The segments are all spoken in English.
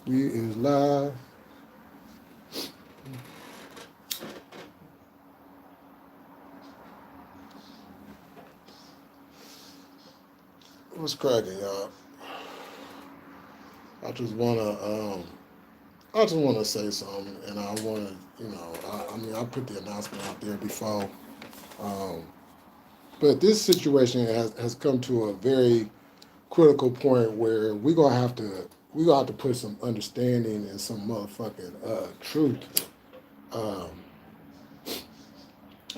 We is live. What's cracking, y'all? I just wanna I just wanna say something, and I wanna, I mean, I put the announcement out there before, um, but this situation has come to a very critical point where we gonna have to put some understanding and some motherfucking truth um,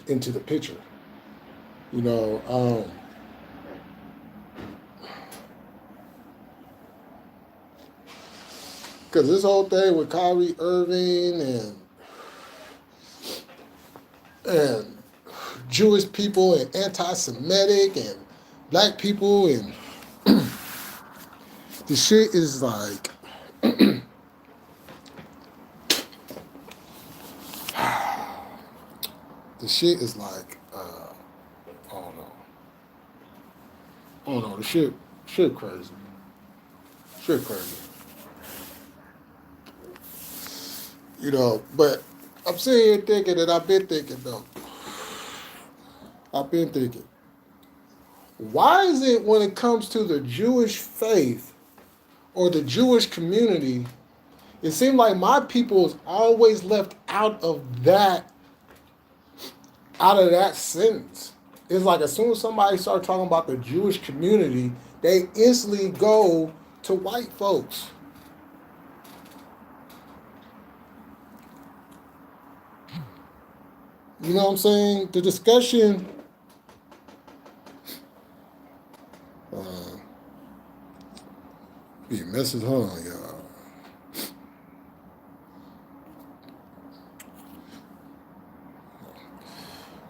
into the picture. You know, because this whole thing with Kyrie Irving and Jewish people and anti-Semitic and black people and the shit is like the shit is like I don't know. I don't know. The shit crazy. Shit crazy. But I'm sitting here thinking that I've been thinking though. I've been thinking. Why is it when it comes to the Jewish faith or the Jewish community, it seems like my people is always left out of that sentence. It's like as soon as somebody starts talking about the Jewish community, they instantly go to white folks. You know what I'm saying? The discussion. Be a message, hold on, y'all.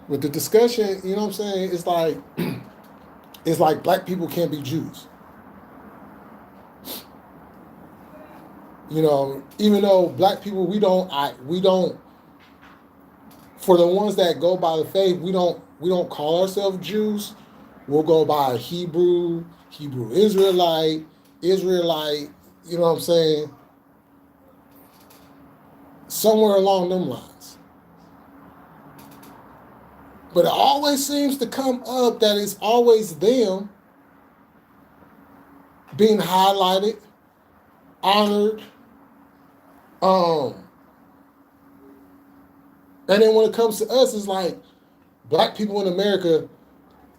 With the discussion, you know what I'm saying? It's like black people can't be Jews. Even though black people we don't for the ones that go by the faith, we don't call ourselves Jews. We'll go by Hebrew Israelite, you know what I'm saying? Somewhere along them lines. But it always seems to come up that it's always them being highlighted, honored, um, and then when it comes to us, it's like black people in America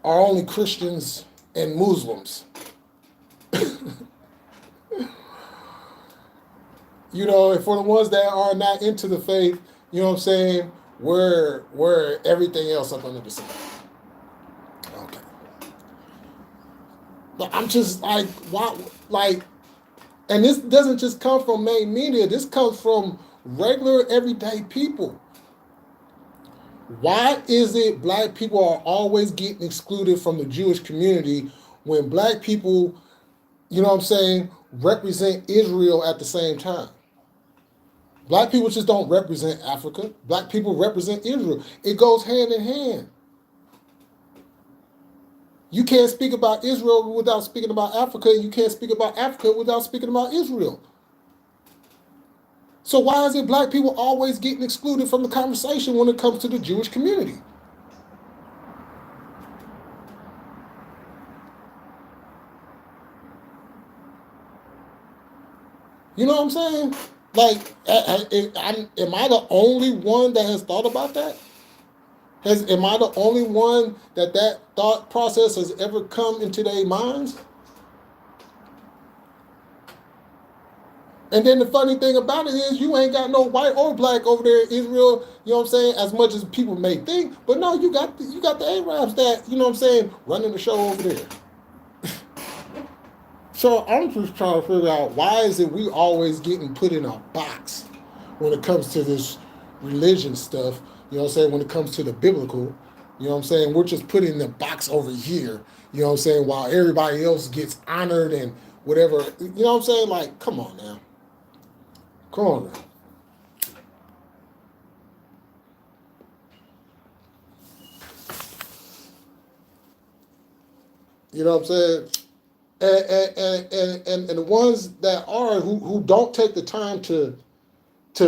are only Christians and Muslims. And for the ones that are not into the faith, you know what I'm saying, we're everything else up under the sun. Okay. But I'm just like, why, like, and this doesn't just come from main media. This comes from regular everyday people. Why is it black people are always getting excluded from the Jewish community when black people, you know what I'm saying, represent Israel at the same time? Black people just don't represent Africa. Black people represent Israel. It goes hand in hand. You can't speak about Israel without speaking about Africa. You can't speak about Africa without speaking about Israel. So why is it black people always getting excluded from the conversation when it comes to the Jewish community? You know what I'm saying? Like, am I the only one that has thought about that? Am I the only one that thought process has ever come into their minds? And then the funny thing about it is you ain't got no white or black over there in Israel, you know what I'm saying, as much as people may think. But no, you got the Arabs that, you know what I'm saying, running the show over there. So I'm just trying to figure out why is it we always getting put in a box when it comes to this religion stuff, you know what I'm saying, when it comes to the biblical, you know what I'm saying, we're just put in the box over here, you know what I'm saying, while everybody else gets honored and whatever, you know what I'm saying, like, come on now. Come on now. You know what I'm saying? And the ones that are who don't take the time to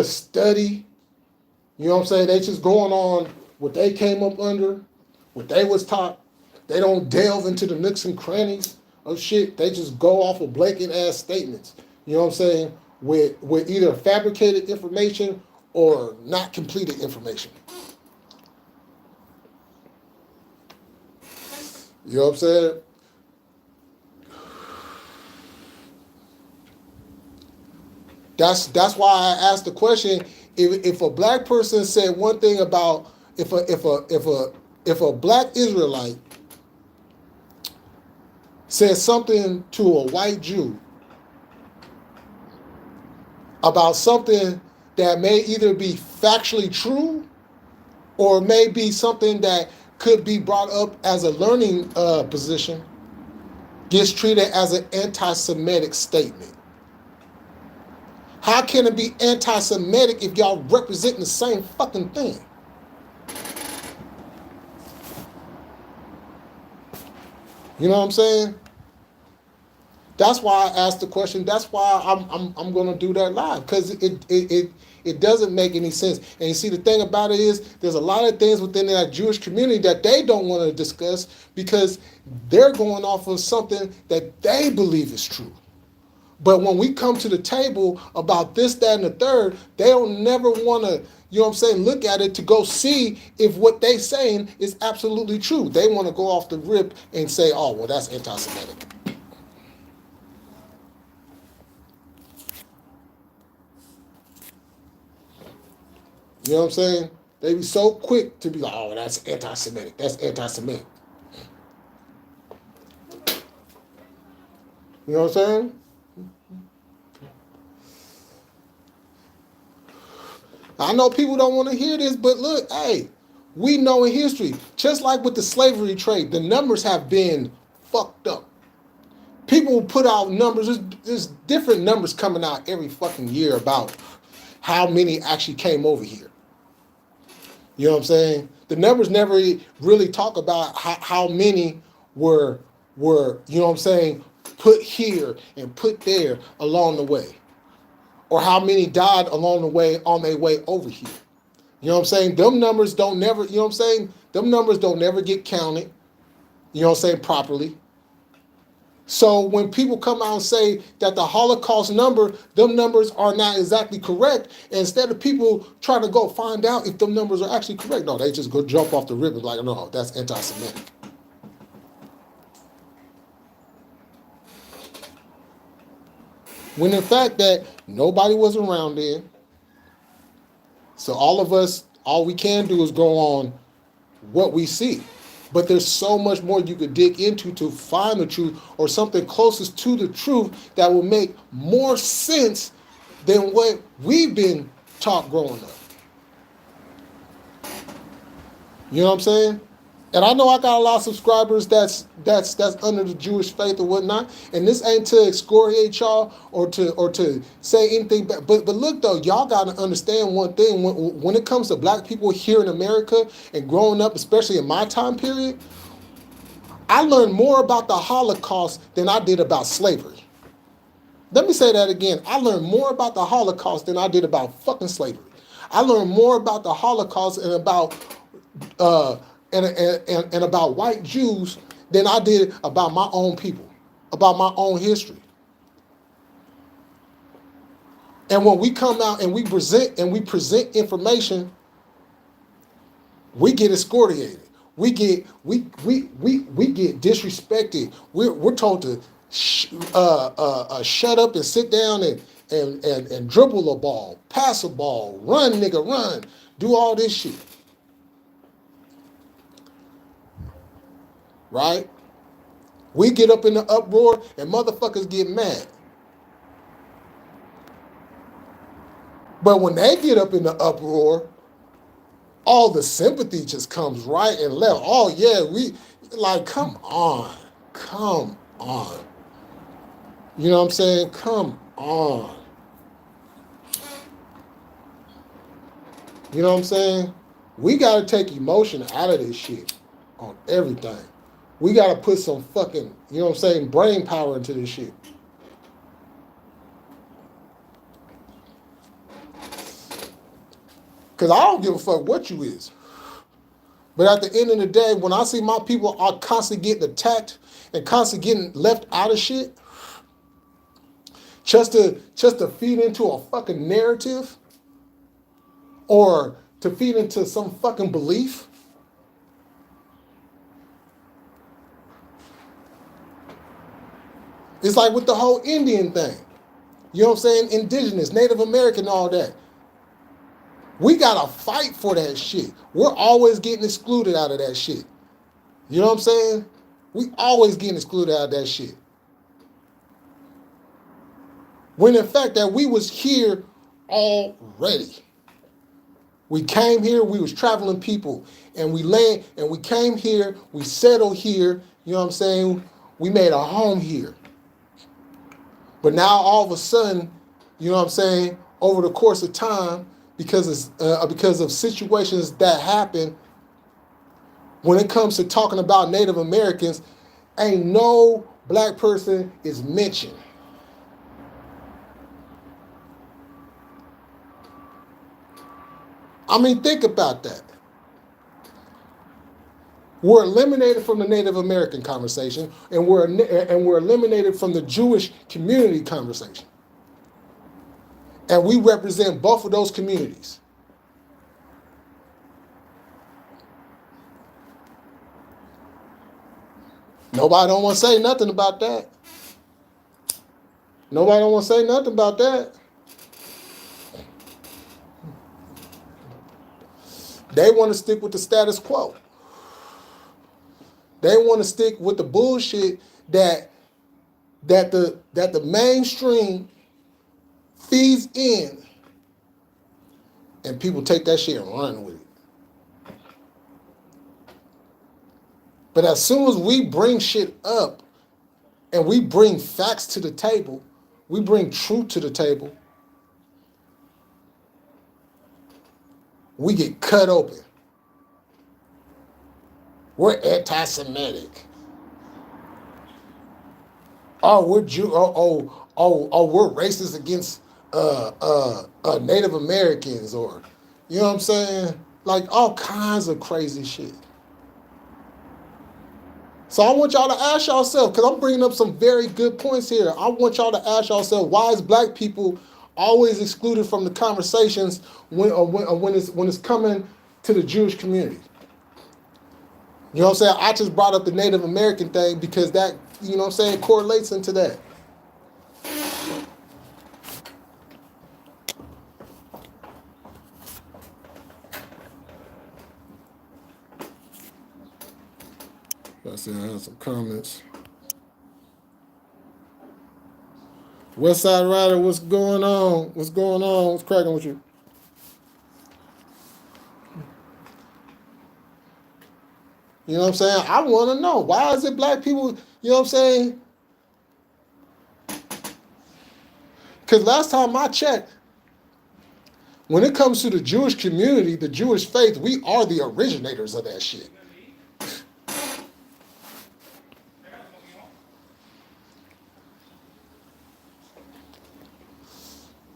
study, you know what I'm saying? They just going on what they came up under, what they was taught. They don't delve into the nooks and crannies of shit. They just go off of blanket ass statements. You know what I'm saying? With either fabricated information or not completed information. You know what I'm saying? That's why I asked the question. If a black person said one thing about if a black Israelite said something to a white Jew about something that may either be factually true or may be something that could be brought up as a learning position, gets treated as an anti-Semitic statement. How can it be anti-Semitic if y'all representing the same fucking thing? You know what I'm saying? That's why I asked the question. That's why I'm gonna do that live, because it doesn't make any sense. And you see, the thing about it is there's a lot of things within that Jewish community that they don't want to discuss because they're going off of something that they believe is true. But when we come to the table about this, that, and the third, they don't never want to, you know what I'm saying, look at it to go see if what they saying is absolutely true. They want to go off the rip and say, oh, well, that's anti-Semitic. You know what I'm saying? They be so quick to be like, oh, that's anti-Semitic. That's anti-Semitic. You know what I'm saying? I know people don't want to hear this, but look, hey, we know in history, just like with the slavery trade, the numbers have been fucked up. People put out numbers, there's different numbers coming out every fucking year about how many actually came over here. You know what I'm saying? The numbers never really talk about how many were, you know what I'm saying, put here and put there along the way. Or how many died along the way on their way over here. You know what I'm saying? Them numbers don't never, you know what I'm saying? Them numbers don't never get counted, you know what I'm saying, properly. So when people come out and say that the Holocaust number, them numbers are not exactly correct, instead of people trying to go find out if them numbers are actually correct, no, they just go jump off the rip and like, no, that's anti-Semitic. When in fact that nobody was around then. So all of us, all we can do is go on what we see. But there's so much more you could dig into to find the truth or something closest to the truth that will make more sense than what we've been taught growing up. You know what I'm saying? And I know I got a lot of subscribers that's under the Jewish faith or whatnot. And this ain't to excoriate y'all or to say anything. But look though, y'all got to understand one thing. When it comes to black people here in America and growing up, especially in my time period, I learned more about the Holocaust than I did about slavery. Let me say that again. I learned more about the Holocaust than I did about fucking slavery. I learned more about the Holocaust and about and about white Jews than I did about my own people, about my own history. And when we come out and we present information, we get excoriated. We get disrespected. We're told to shut up and sit down and dribble a ball, pass a ball, run, nigga, run, do all this shit. Right? We get up in the uproar and motherfuckers get mad. But when they get up in the uproar, all the sympathy just comes right and left. Oh yeah, we like, come on. You know what I'm saying? Come on. You know what I'm saying? We got to take emotion out of this shit on everything. We got to put some fucking, you know what I'm saying, brain power into this shit. Because I don't give a fuck what you is. But at the end of the day, when I see my people are constantly getting attacked and constantly getting left out of shit, just to feed into a fucking narrative or to feed into some fucking belief. It's like with the whole Indian thing. You know what I'm saying? Indigenous, Native American, all that. We gotta fight for that shit. We're always getting excluded out of that shit. You know what I'm saying? We always getting excluded out of that shit. When in fact that we was here already. We came here, we was traveling people, and we land, and we came here, we settled here, you know what I'm saying? We made a home here. But now all of a sudden, you know what I'm saying, over the course of time, because of situations that happen, when it comes to talking about Native Americans, ain't no black person is mentioned. I mean, think about that. We're eliminated from the Native American conversation, and we're eliminated from the Jewish community conversation. And we represent both of those communities. Nobody don't want to say nothing about that. Nobody don't want to say nothing about that. They want to stick with the status quo. They want to stick with the bullshit that the mainstream feeds in, and people take that shit and run with it. But as soon as we bring shit up and we bring facts to the table, we bring truth to the table, we get cut open. We're anti-Semitic. Oh, we're we're racist against Native Americans, or you know what I'm saying? Like all kinds of crazy shit. So I want y'all to ask yourself, because I'm bringing up some very good points here. I want y'all to ask yourself, why is black people always excluded from the conversations when it's coming to the Jewish community? You know what I'm saying? I just brought up the Native American thing because that, you know what I'm saying, correlates into that. Let's see, I have some comments. West Side Rider, what's going on? What's going on? What's cracking with you? You know what I'm saying? I want to know, why is it black people, you know what I'm saying? Because last time I checked, when it comes to the Jewish community, the Jewish faith, we are the originators of that shit.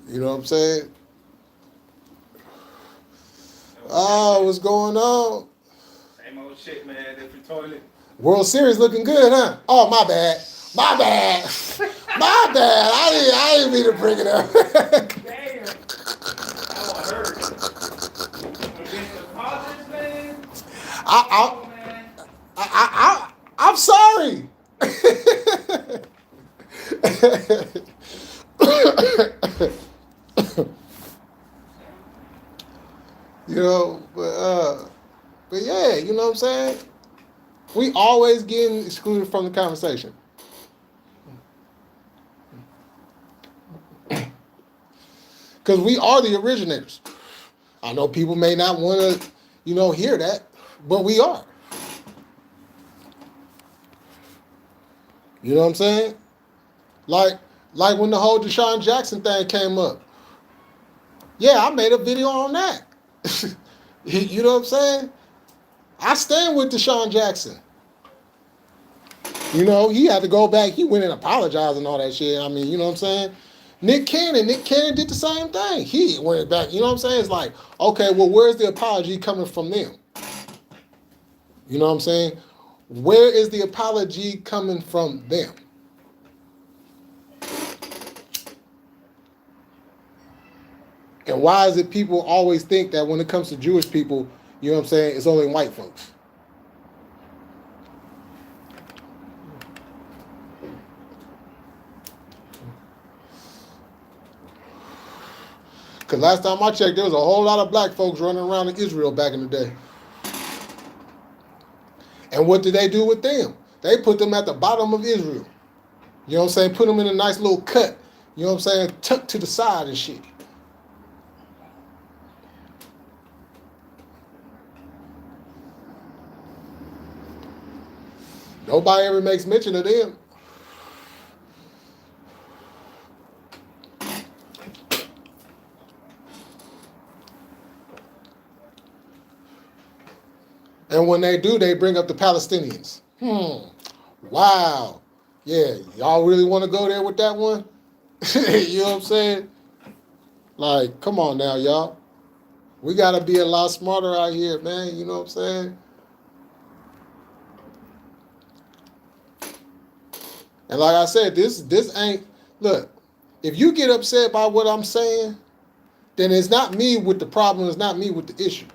You know what I'm saying? Oh, what's going on? Same old shit, man. Different toilet. World Series looking good, huh? Oh, my bad. My bad. My bad. I didn't mean to bring it up. Damn. That one hurt. Against the Padres, man. I'm sorry. You know, but yeah, you know what I'm saying? We always getting excluded from the conversation. Because we are the originators. I know people may not want to, you know, hear that, but we are. You know what I'm saying? Like when the whole Deshaun Jackson thing came up. Yeah, I made a video on that. You know what I'm saying? I stand with Deshaun Jackson. You know, he had to go back. He went and apologized and all that shit. I mean, you know what I'm saying? Nick Cannon did the same thing. He went back. You know what I'm saying? It's like, okay, well, where's the apology coming from them? You know what I'm saying? Where is the apology coming from them? And why is it people always think that when it comes to Jewish people, you know what I'm saying, it's only white folks? Because last time I checked, there was a whole lot of black folks running around in Israel back in the day. And what did they do with them? They put them at the bottom of Israel. You know what I'm saying? Put them in a nice little cut. You know what I'm saying? Tucked to the side and shit. Nobody ever makes mention of them. And when they do, they bring up the Palestinians. Wow. Yeah, y'all really want to go there with that one? You know what I'm saying? Like, come on now, y'all. We got to be a lot smarter out here, man. You know what I'm saying? And like I said, this ain't, look, if you get upset by what I'm saying, then it's not me with the problem, it's not me with the issue.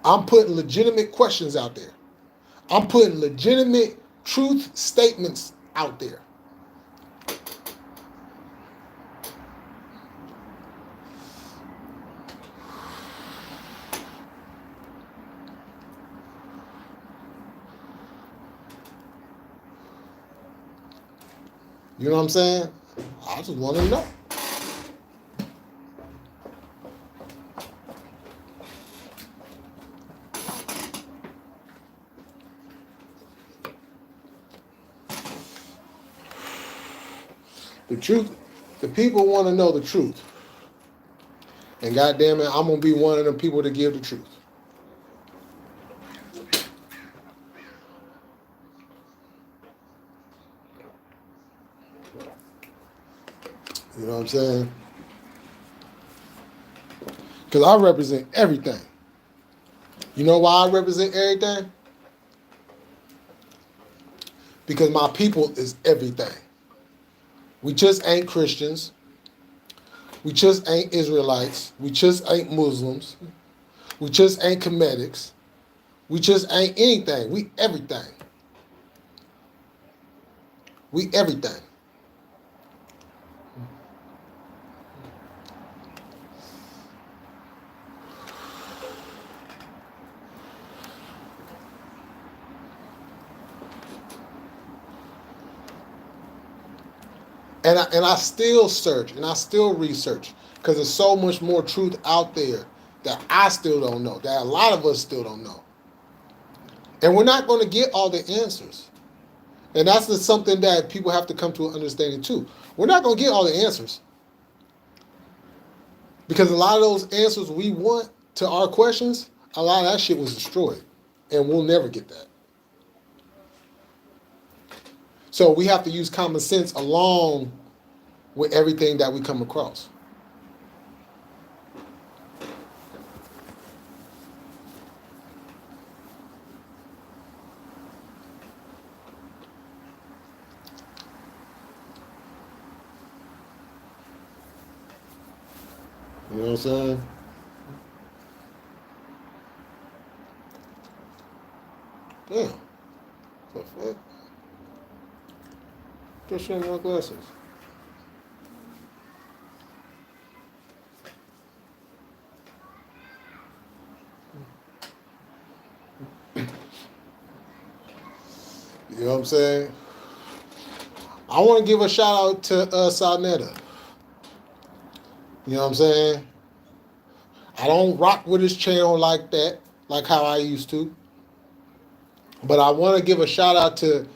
I'm putting legitimate questions out there. I'm putting legitimate truth statements out there. You know what I'm saying? I just want to know. The truth, the people want to know the truth. And goddamn it, I'm going to be one of them people to give the truth. You know what I'm saying? Because I represent everything. You know why I represent everything? Because my people is everything. We just ain't Christians. We just ain't Israelites. We just ain't Muslims. We just ain't Comedics. We just ain't anything. We everything. We everything. And I still search and I still research because there's so much more truth out there that I still don't know, that a lot of us still don't know. And we're not going to get all the answers. And that's just something that people have to come to an understanding too. We're not going to get all the answers. Because a lot of those answers we want to our questions, a lot of that shit was destroyed. And we'll never get that. So we have to use common sense along with everything that we come across. You know what I'm saying? Damn. What the fuck? Just showing my glasses. You know what I'm saying? I want to give a shout out to Sarnetta. You know what I'm saying? I don't rock with his channel like that, like how I used to. But I want to give a shout out to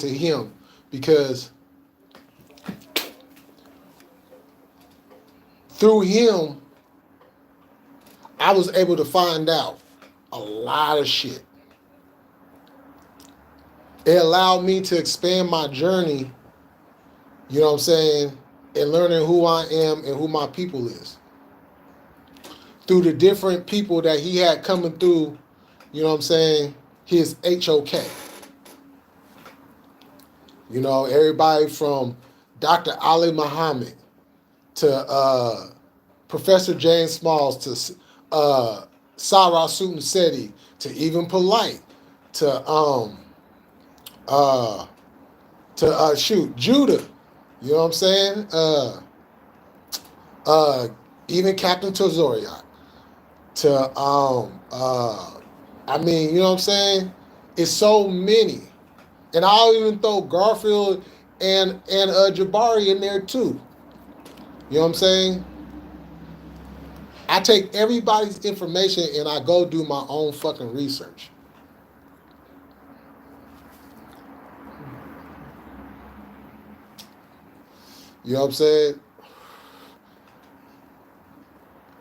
him because through him I was able to find out a lot of shit. It allowed me to expand my journey, you know what I'm saying, and learning who I am and who my people is. Through the different people that he had coming through, you know what I'm saying, his HOK. You know, everybody from Dr. Ali Muhammad to Professor James Smalls to Sarah Sutin Seti to even Polite to uh shoot Judah. You know what I'm saying? Uh even Captain Tozoriak to I mean, you know what I'm saying? It's so many. And I'll even throw Garfield and Jabari in there too. You know what I'm saying? I take everybody's information and I go do my own fucking research. You know what I'm saying?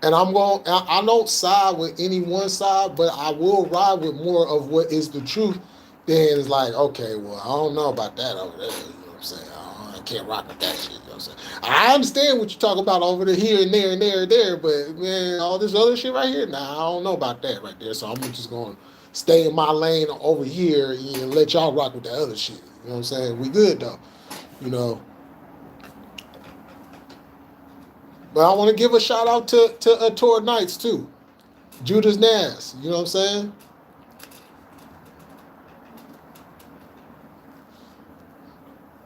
And I don't side with any one side, but I will ride with more of what is the truth. Then it's like, okay, well, I don't know about that over there. You know what I'm saying? I can't rock with that shit. You know what I'm saying? I understand what you're talking about over there, here and there and there and there, but man, all this other shit right here, nah, I don't know about that right there. So I'm just going to stay in my lane over here and let y'all rock with that other shit. You know what I'm saying? We good though, you know. But I want to give a shout out to Tor Knights too. Judas Nas, you know what I'm saying?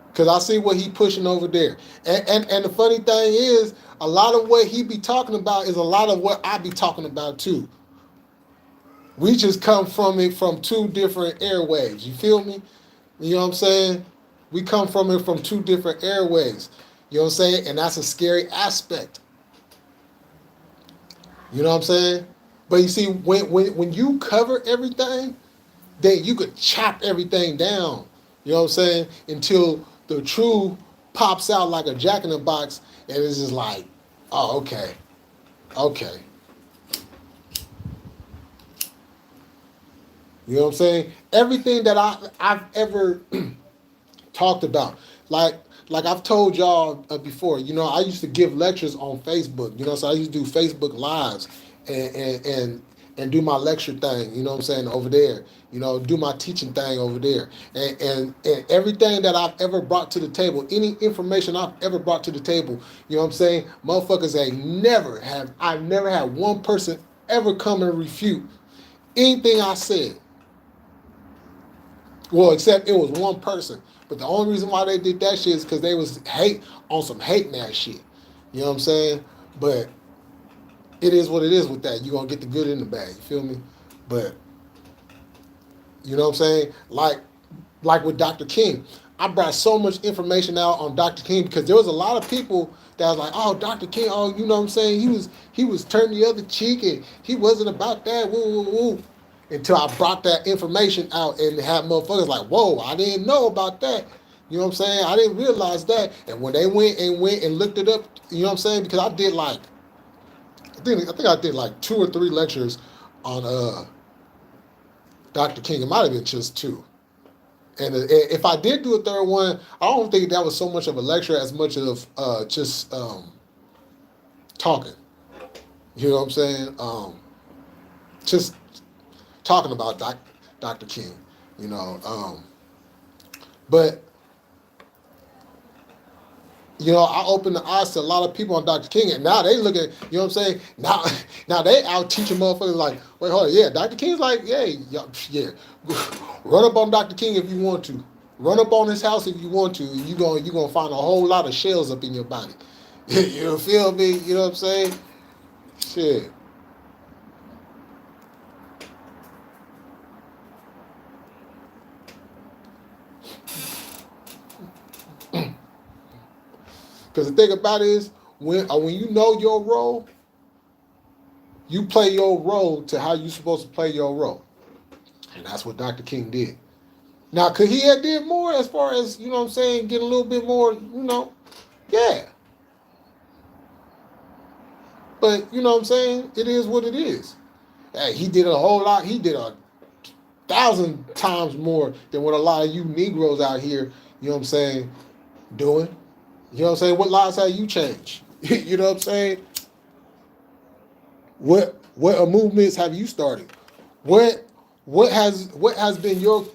Because I see what he pushing over there. And the funny thing is, a lot of what he be talking about is a lot of what I be talking about too. We just come from it from two different airwaves. You feel me? You know what I'm saying? We come from it from two different airwaves. You know what I'm saying? And that's a scary aspect. You know what I'm saying? But you see, when you cover everything, then you could chop everything down. You know what I'm saying? Until the truth pops out like a jack in the box, and it's just like, oh, okay, okay. You know what I'm saying? Everything that I've ever talked about, like I've told y'all before. You know, I used to give lectures on Facebook. You know, so I used to do Facebook lives and do my lecture thing. You know what I'm saying, over there. You know, do my teaching thing over there. And everything that I've ever brought to the table, any information I've ever brought to the table, you know what I'm saying, motherfuckers I've never had one person ever come and refute anything I said. Well, except it was one person. But the only reason why they did that shit is because they was hate on some hating ass shit. You know what I'm saying? But it is what it is with that. You're going to get the good in the bad. You feel me? But, you know what I'm saying? Like with Dr. King. I brought so much information out on Dr. King because there was a lot of people that was like, oh, Dr. King, oh, you know what I'm saying? He was turning the other cheek and he wasn't about that. Woo, woo, woo. Until I brought that information out and had motherfuckers like, whoa, I didn't know about that. You know what I'm saying? I didn't realize that. And when they went and looked it up, you know what I'm saying? Because I did like, I think I did like 2 or 3 lectures on Dr. King. It might have been just 2. And if I did do a third one, I don't think that was so much of a lecture as much of just talking. You know what I'm saying? Just talking about Dr. King, you know. But, you know, I opened the eyes to a lot of people on Dr. King, and now they look at, you know what I'm saying? Now they out teaching motherfuckers like, wait, hold on, yeah, Dr. King's like, yeah, run up on Dr. King if you want to. Run up on his house if you want to. You gonna find a whole lot of shells up in your body. You feel me? You know what I'm saying? Shit. Because the thing about it is, when you know your role, you play your role to how you supposed to play your role. And that's what Dr. King did. Now, could he have did more as far as, you know what I'm saying, get a little bit more, you know? Yeah. But, you know what I'm saying, it is what it is. Hey, he did a whole lot. He did 1,000 times more than what a lot of you Negroes out here, you know what I'm saying, doing. You know what I'm saying? What lives have you changed? You know what I'm saying? What movements have you started? What what has been your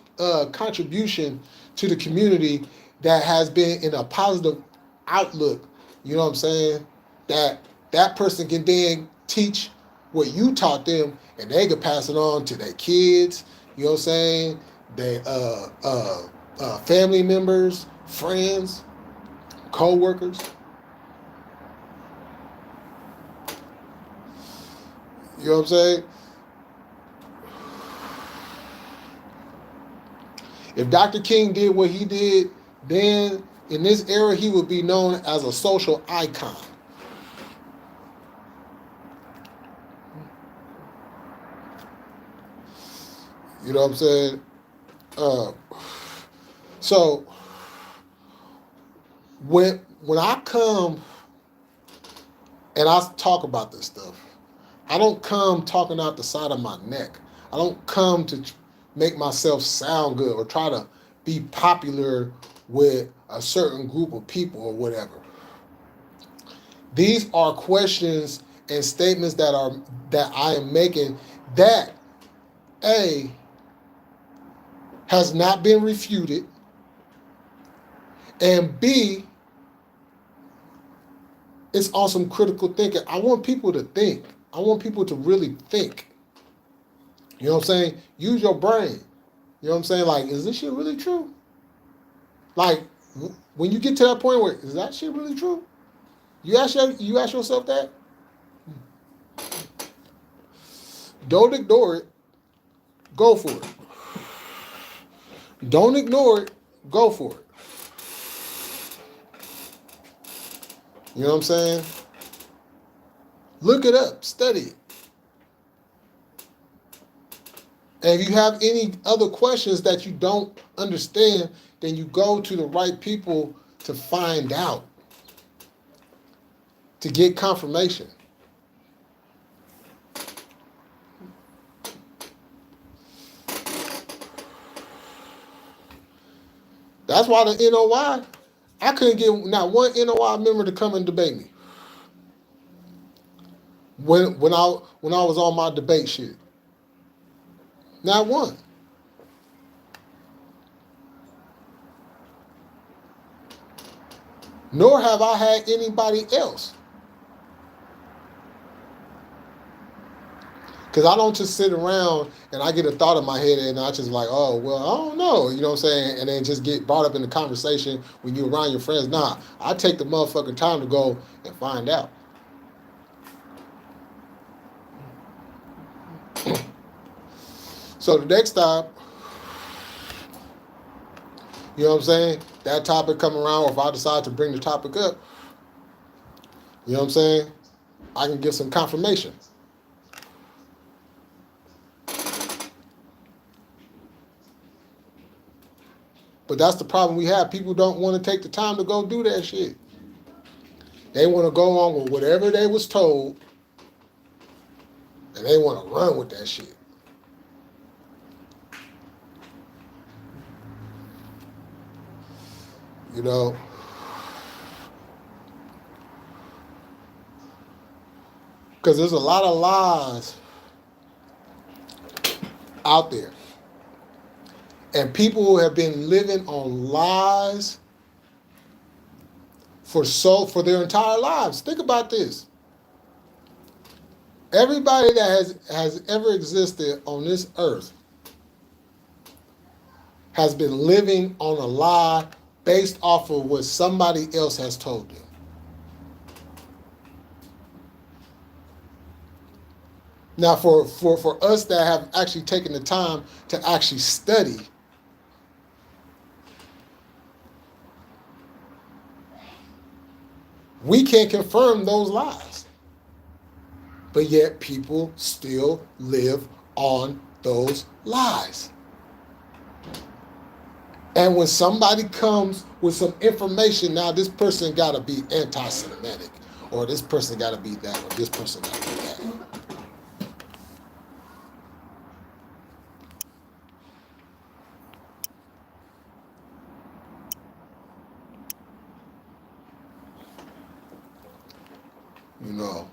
contribution to the community that has been in a positive outlook? You know what I'm saying? That that person can then teach what you taught them, and they can pass it on to their kids. You know what I'm saying? Their family members, friends, co-workers. You know what I'm saying? If Dr. King did what he did, then in this era he would be known as a social icon. You know what I'm saying? Uh, so when I come and I talk about this stuff, I don't come talking out the side of my neck. I don't come to make myself sound good or try to be popular with a certain group of people or whatever. These are questions and statements that I am making that A has not been refuted, and B, it's on some critical thinking. I want people to think. I want people to really think. You know what I'm saying? Use your brain. You know what I'm saying? Like, is this shit really true? Like, when you get to that point where, is that shit really true? You ask yourself that? Don't ignore it. Go for it. Don't ignore it. Go for it. You know what I'm saying? Look it up. Study it. And if you have any other questions that you don't understand, then you go to the right people to find out, to get confirmation. That's why the NOI, I couldn't get not one NOI member to come and debate me. When I was on my debate shit. Not one. Nor have I had anybody else. Because I don't just sit around and I get a thought in my head and I just like, oh, well, I don't know. You know what I'm saying? And then just get brought up in the conversation when you're around your friends. Nah, I take the motherfucking time to go and find out. So the next time, you know what I'm saying, that topic come around, or if I decide to bring the topic up, you know what I'm saying, I can get some confirmation. But that's the problem we have. People don't want to take the time to go do that shit. They want to go on with whatever they was told, and they want to run with that shit. You know, because there's a lot of lies out there. And people have been living on lies for their entire lives. Think about this. Everybody that has ever existed on this earth has been living on a lie based off of what somebody else has told them. Now, for us that have actually taken the time to actually study, we can't confirm those lies. But yet people still live on those lies. And when somebody comes with some information, now this person got to be anti-Semitic, or this person got to be that, or this person got to be that. You know,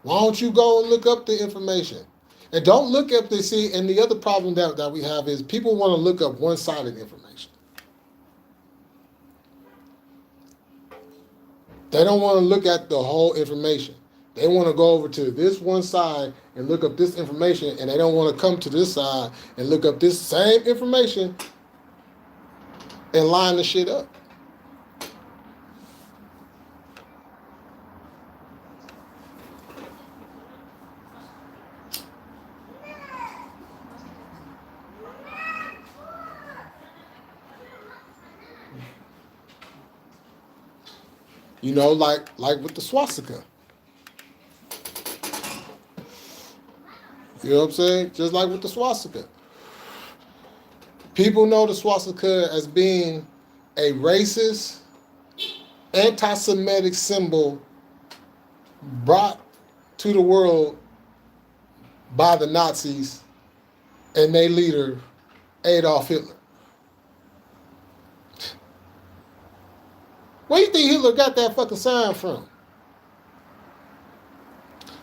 why don't you go and look up the information? And don't look up the see. And the other problem that we have is people want to look up one-sided information. They don't want to look at the whole information. They want to go over to this one side and look up this information, and they don't want to come to this side and look up this same information and line the shit up. You know, like with the swastika. You know what I'm saying? Just like with the swastika. People know the swastika as being a racist, anti-Semitic symbol brought to the world by the Nazis and their leader, Adolf Hitler. Where do you think Hitler got that fucking sign from?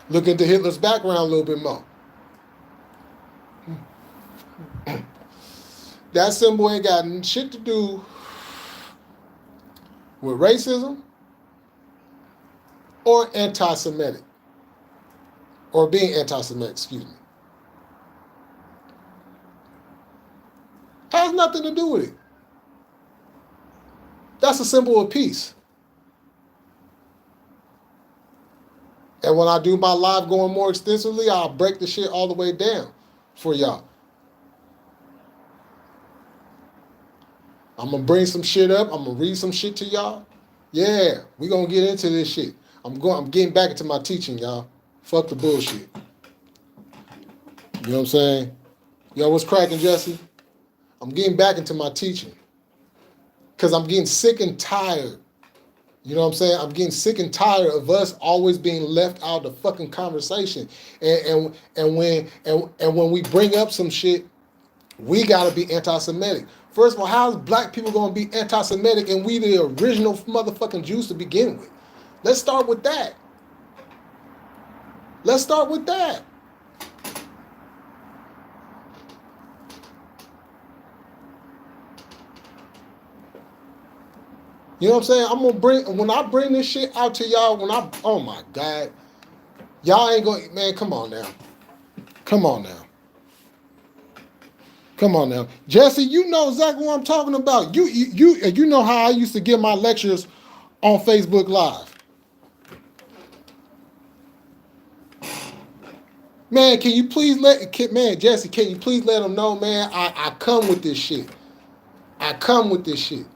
Look into Hitler's background a little bit more. That symbol ain't got shit to do with racism or anti-Semitic. Or being anti-Semitic, excuse me. Has nothing to do with it. That's a symbol of peace. And when I do my live going more extensively, I'll break the shit all the way down for y'all. I'm going to bring some shit up. I'm going to read some shit to y'all. Yeah, we going to get into this shit. I'm getting back into my teaching, y'all. Fuck the bullshit. You know what I'm saying? Yo, what's cracking, Jesse? I'm getting back into my teaching. Because I'm getting sick and tired. You know what I'm saying? I'm getting sick and tired of us always being left out of the fucking conversation. And when we bring up some shit, we gotta be anti-Semitic. First of all, how is black people gonna be anti-Semitic and we the original motherfucking Jews to begin with? Let's start with that. Let's start with that. You know what I'm saying? When I bring this shit out to y'all, oh my God. Y'all ain't going, man, come on now. Come on now. Come on now. Jesse, you know exactly what I'm talking about. You know how I used to give my lectures on Facebook Live. Man, can you please Jesse, can you please let them know, man, I come with this shit. I come with this shit.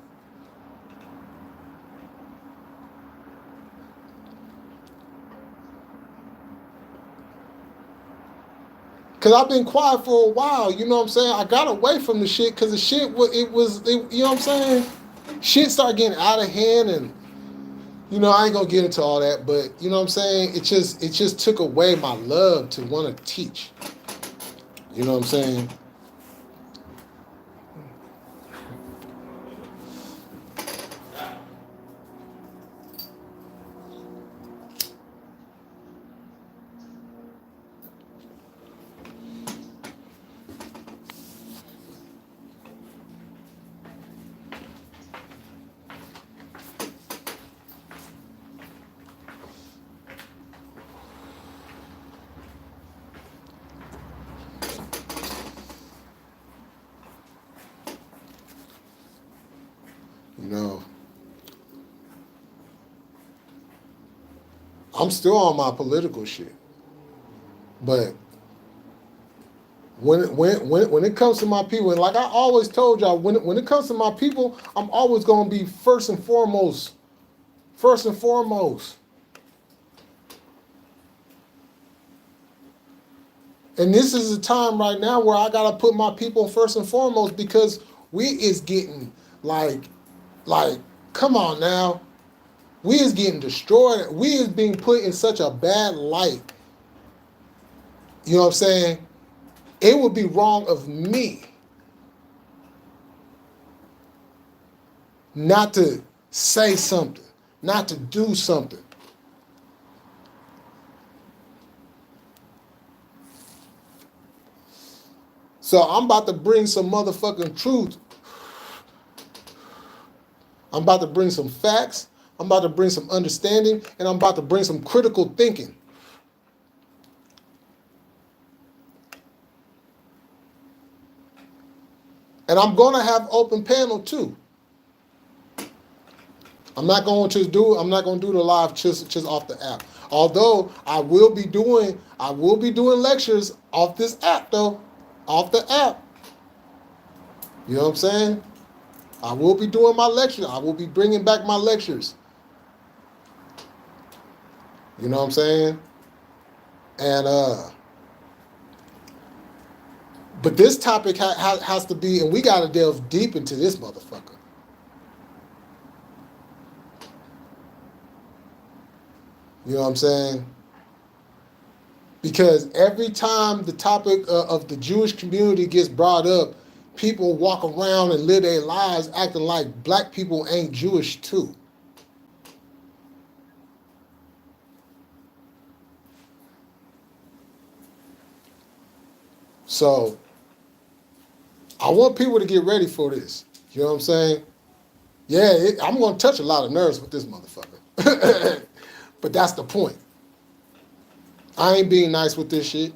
Because I've been quiet for a while, you know what I'm saying? I got away from the shit because the shit, you know what I'm saying? Shit started getting out of hand and, you know, I ain't going to get into all that, but, you know what I'm saying? It just took away my love to want to teach. You know what I'm saying? You know, I'm still on my political shit, but when it comes to my people, and like I always told y'all, when it comes to my people, I'm always gonna be first and foremost. First and foremost. And this is a time right now where I gotta put my people first and foremost because we is getting like, come on now. We is getting destroyed. We is being put in such a bad light. You know what I'm saying? It would be wrong of me not to say something, not to do something. So I'm about to bring some motherfucking truth. I'm about to bring some facts. I'm about to bring some understanding, and I'm about to bring some critical thinking. And I'm gonna have open panel too. I'm not going to do the live just off the app. Although I will be doing lectures off this app though, off the app. You know what I'm saying? I will be doing my lectures. I will be bringing back my lectures. You know what I'm saying? And but this topic has to be, and we got to delve deep into this motherfucker. You know what I'm saying? Because every time the topic of the Jewish community gets brought up, people walk around and live their lives acting like black people ain't Jewish too. So I want people to get ready for this. You know what I'm saying? Yeah, I'm going to touch a lot of nerves with this motherfucker. But that's the point. I ain't being nice with this shit.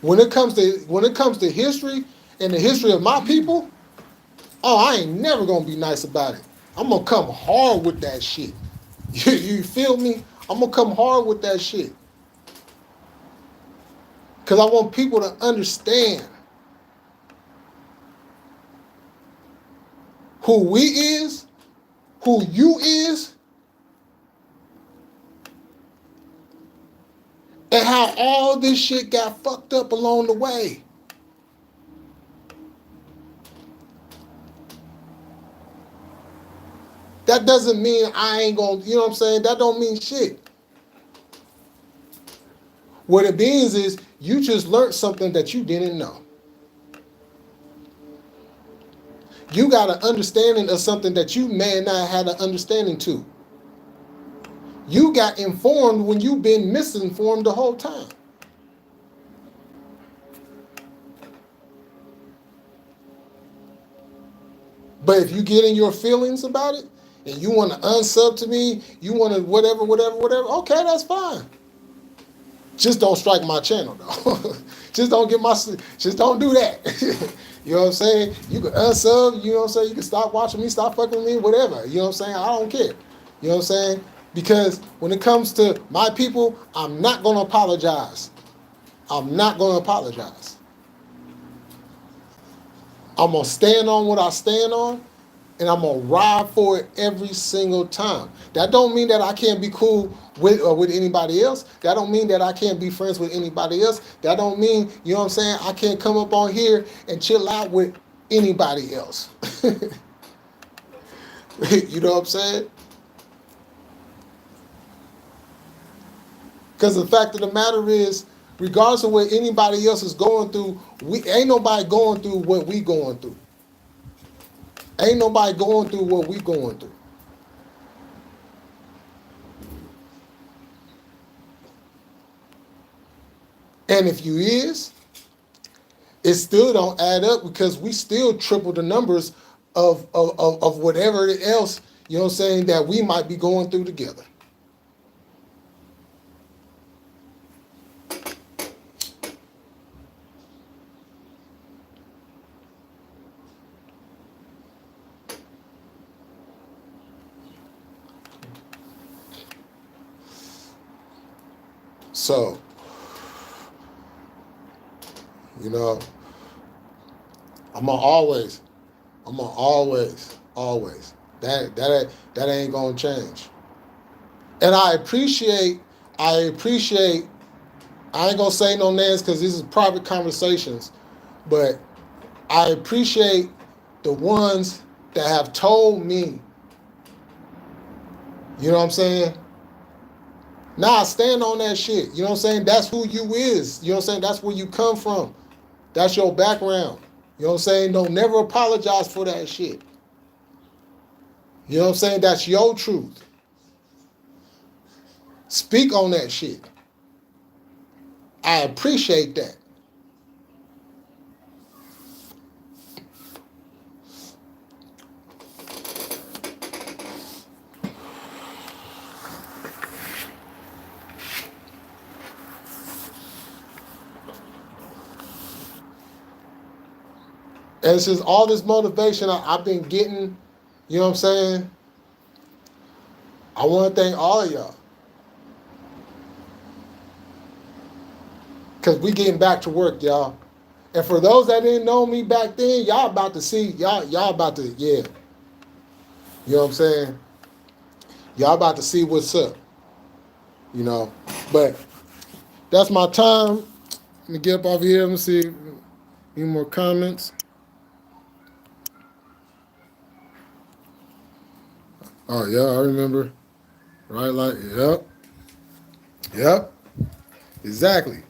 When it comes to history and the history of my people, oh, I ain't never gonna be nice about it. I'm gonna come hard with that shit. You feel me? I'm gonna come hard with that shit. Cause I want people to understand who we is, who you is, and how all this shit got fucked up along the way. That doesn't mean I ain't gonna, you know what I'm saying? That don't mean shit. What it means is you just learned something that you didn't know. You got an understanding of something that you may not have an understanding to. You got informed when you've been misinformed the whole time. But if you get in your feelings about it and you want to unsub to me, you want to whatever, okay, that's fine. Just don't strike my channel though. Just don't do that. You know what I'm saying? You can unsub, you know what I'm saying? You can stop watching me, stop fucking with me, whatever. You know what I'm saying? I don't care. You know what I'm saying? Because when it comes to my people, I'm not going to apologize. I'm not going to apologize. I'm going to stand on what I stand on, and I'm going to ride for it every single time. That don't mean that I can't be cool with anybody else. That don't mean that I can't be friends with anybody else. That don't mean, you know what I'm saying, I can't come up on here and chill out with anybody else. You know what I'm saying? Because the fact of the matter is, regardless of what anybody else is going through, ain't nobody going through what we going through. Ain't nobody going through what we going through. And if you is, it still don't add up because we still triple the numbers of whatever else, you know what I'm saying, that we might be going through together. So, you know, I'm gonna always. That ain't gonna change. And I appreciate. I ain't gonna say no names because these are private conversations, but I appreciate the ones that have told me. You know what I'm saying? Nah, stand on that shit. You know what I'm saying? That's who you is. You know what I'm saying? That's where you come from. That's your background. You know what I'm saying? Don't never apologize for that shit. You know what I'm saying? That's your truth. Speak on that shit. I appreciate that. And it's just all this motivation I've been getting, you know what I'm saying? I want to thank all of y'all. Because we getting back to work, y'all. And for those that didn't know me back then, y'all about to see, y'all about to, yeah. You know what I'm saying? Y'all about to see what's up. You know. But that's my time. Let me get up off here. Let me see any more comments. Oh, yeah, I remember. Right, like, yep. Yep. Exactly.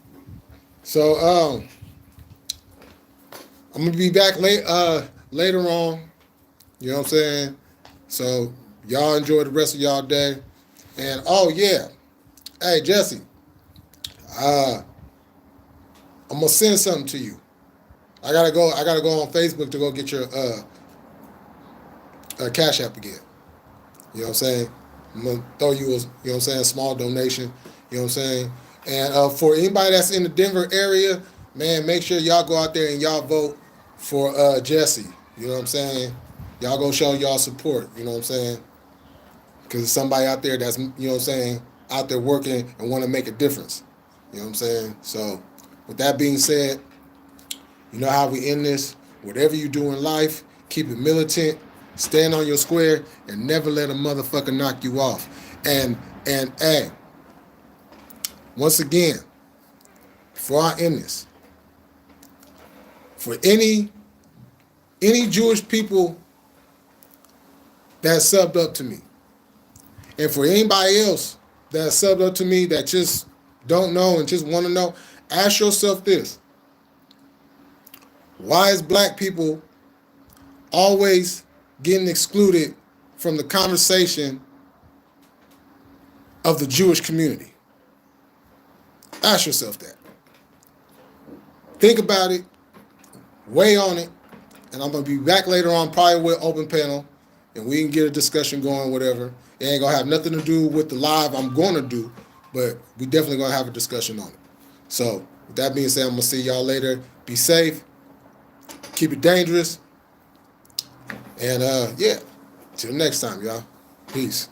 So, I'm gonna be back later on. You know what I'm saying? So y'all enjoy the rest of y'all day. And oh yeah, hey Jesse, uh, I'm gonna send something to you. I gotta go. I gotta go on Facebook to go get your Cash App again. You know what I'm saying? I'm gonna throw you a, you know what I'm saying, small donation. You know what I'm saying? And for anybody that's in the Denver area, man, make sure y'all go out there and y'all vote for Jesse. You know what I'm saying? Y'all go show y'all support. You know what I'm saying? Because it's somebody out there that's, you know what I'm saying, out there working and want to make a difference. You know what I'm saying? So, with that being said, you know how we end this? Whatever you do in life, keep it militant, stand on your square, and never let a motherfucker knock you off. And hey, once again, before I end this, for any Jewish people that subbed up to me, and for anybody else that subbed up to me that just don't know and just want to know, ask yourself this. Why is black people always getting excluded from the conversation of the Jewish community? Ask yourself that. Think about it, weigh on it, and I'm going to be back later on probably with open panel, and we can get a discussion going, whatever. It ain't going to have nothing to do with the live I'm going to do, but we definitely going to have a discussion on it. So, with that being said, I'm going to see y'all later. Be safe. Keep it dangerous. And, yeah, till next time, y'all. Peace.